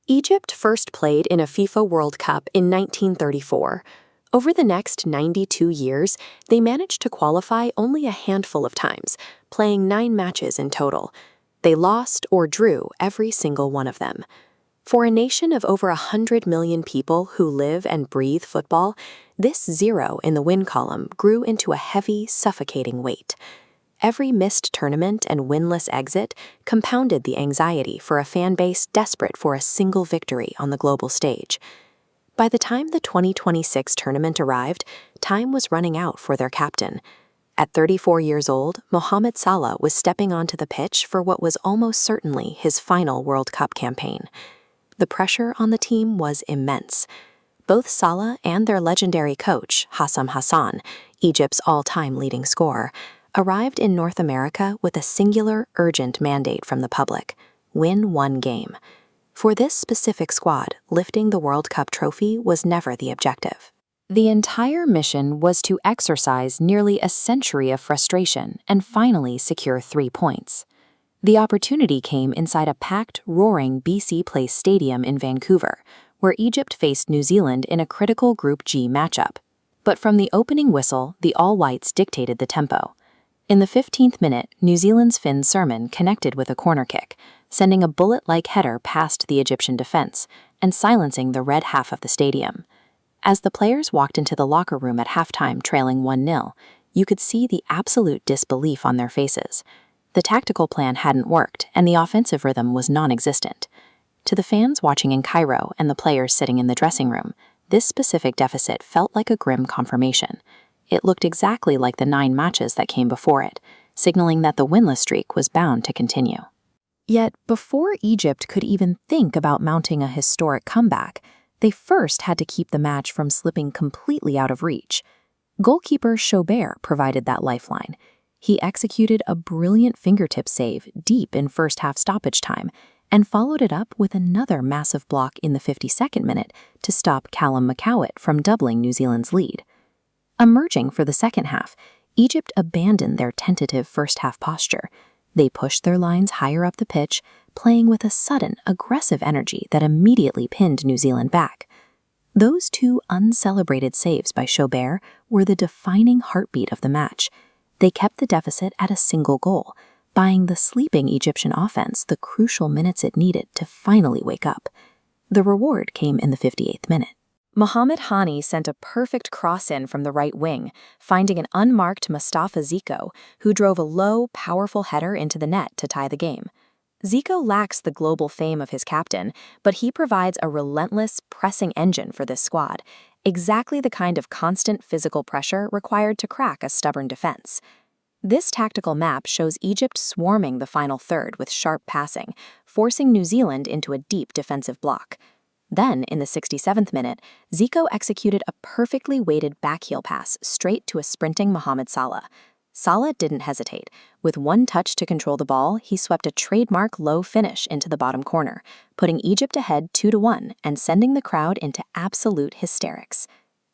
Egypt first played in a FIFA World Cup in 1934. Over the next 92 years, they managed to qualify only a handful of times, playing 9 matches in total. They lost or drew every single one of them. For a nation of over 100 million people who live and breathe football, this 0 in the win column grew into a heavy, suffocating weight. Every missed tournament and winless exit compounded the anxiety for a fan base desperate for a single victory on the global stage. By the time the 2026 tournament arrived, time was running out for their captain. At 34 years old, Mohamed Salah was stepping onto the pitch for what was almost certainly his final World Cup campaign. The pressure on the team was immense. Both Salah and their legendary coach, Hassan Hassan, Egypt's all-time leading scorer, arrived in North America with a singular, urgent mandate from the public: win one game. For this specific squad, lifting the World Cup trophy was never the objective. The entire mission was to exorcise nearly a century of frustration and finally secure 3 points. The opportunity came inside a packed, roaring BC Place Stadium in Vancouver, where Egypt faced New Zealand in a critical Group G matchup. But from the opening whistle, the All-Whites dictated the tempo. In the 15th minute, New Zealand's Finn Sermon connected with a corner kick, sending a bullet-like header past the Egyptian defense and silencing the red half of the stadium. As the players walked into the locker room at halftime trailing 1-0, you could see the absolute disbelief on their faces. The tactical plan hadn't worked, and the offensive rhythm was non-existent. To the fans watching in Cairo and the players sitting in the dressing room, this specific deficit felt like a grim confirmation. It looked exactly like the 9 matches that came before it, signaling that the winless streak was bound to continue. Yet, before Egypt could even think about mounting a historic comeback, they first had to keep the match from slipping completely out of reach. Goalkeeper Chaubert provided that lifeline. He executed a brilliant fingertip save deep in first-half stoppage time and followed it up with another massive block in the 52nd minute to stop Callum McCowett from doubling New Zealand's lead. Emerging for the second half, Egypt abandoned their tentative first-half posture. They pushed their lines higher up the pitch, playing with a sudden, aggressive energy that immediately pinned New Zealand back. Those 2 uncelebrated saves by Chaubert were the defining heartbeat of the match. They kept the deficit at a single goal, buying the sleeping Egyptian offense the crucial minutes it needed to finally wake up. The reward came in the 58th minute. Mohamed Hani sent a perfect cross-in from the right wing, finding an unmarked Mustafa Zico, who drove a low, powerful header into the net to tie the game. Zico lacks the global fame of his captain, but he provides a relentless, pressing engine for this squad, exactly the kind of constant physical pressure required to crack a stubborn defense. This tactical map shows Egypt swarming the final third with sharp passing, forcing New Zealand into a deep defensive block. Then, in the 67th minute, Zico executed a perfectly weighted backheel pass straight to a sprinting Mohamed Salah. Salah didn't hesitate. With one touch to control the ball, he swept a trademark low finish into the bottom corner, putting Egypt ahead 2-1 and sending the crowd into absolute hysterics.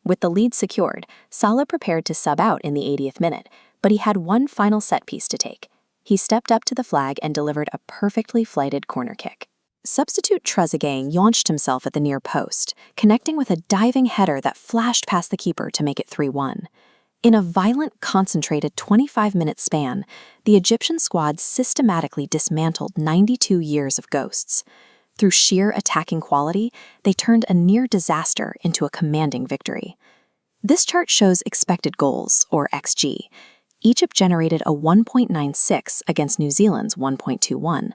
With the lead secured, Salah prepared to sub out in the 80th minute, but he had one final set piece to take. He stepped up to the flag and delivered a perfectly flighted corner kick. Substitute Trezeguet launched himself at the near post, connecting with a diving header that flashed past the keeper to make it 3-1. In a violent, concentrated 25-minute span, the Egyptian squad systematically dismantled 92 years of ghosts. Through sheer attacking quality, they turned a near disaster into a commanding victory. This chart shows expected goals, or XG. Egypt generated a 1.96 against New Zealand's 1.21.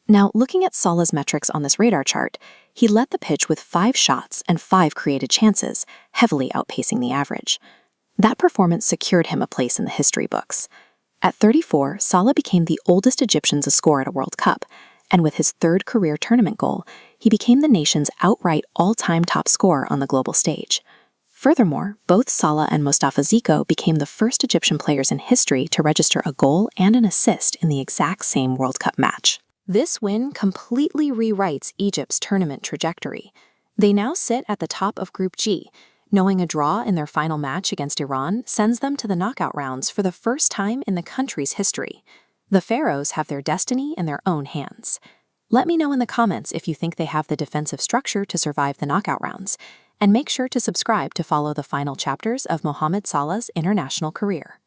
Now, looking at Salah's metrics on this radar chart, he led the pitch with 5 shots and 5 created chances, heavily outpacing the average. That performance secured him a place in the history books. At 34, Salah became the oldest Egyptian to score at a World Cup, and with his 3rd career tournament goal, he became the nation's outright all-time top scorer on the global stage. Furthermore, both Salah and Mustafa Zico became the first Egyptian players in history to register a goal and an assist in the exact same World Cup match. This win completely rewrites Egypt's tournament trajectory. They now sit at the top of Group G. Knowing a draw in their final match against Iran sends them to the knockout rounds for the first time in the country's history. The Pharaohs have their destiny in their own hands. Let me know in the comments if you think they have the defensive structure to survive the knockout rounds, and make sure to subscribe to follow the final chapters of Mohamed Salah's international career.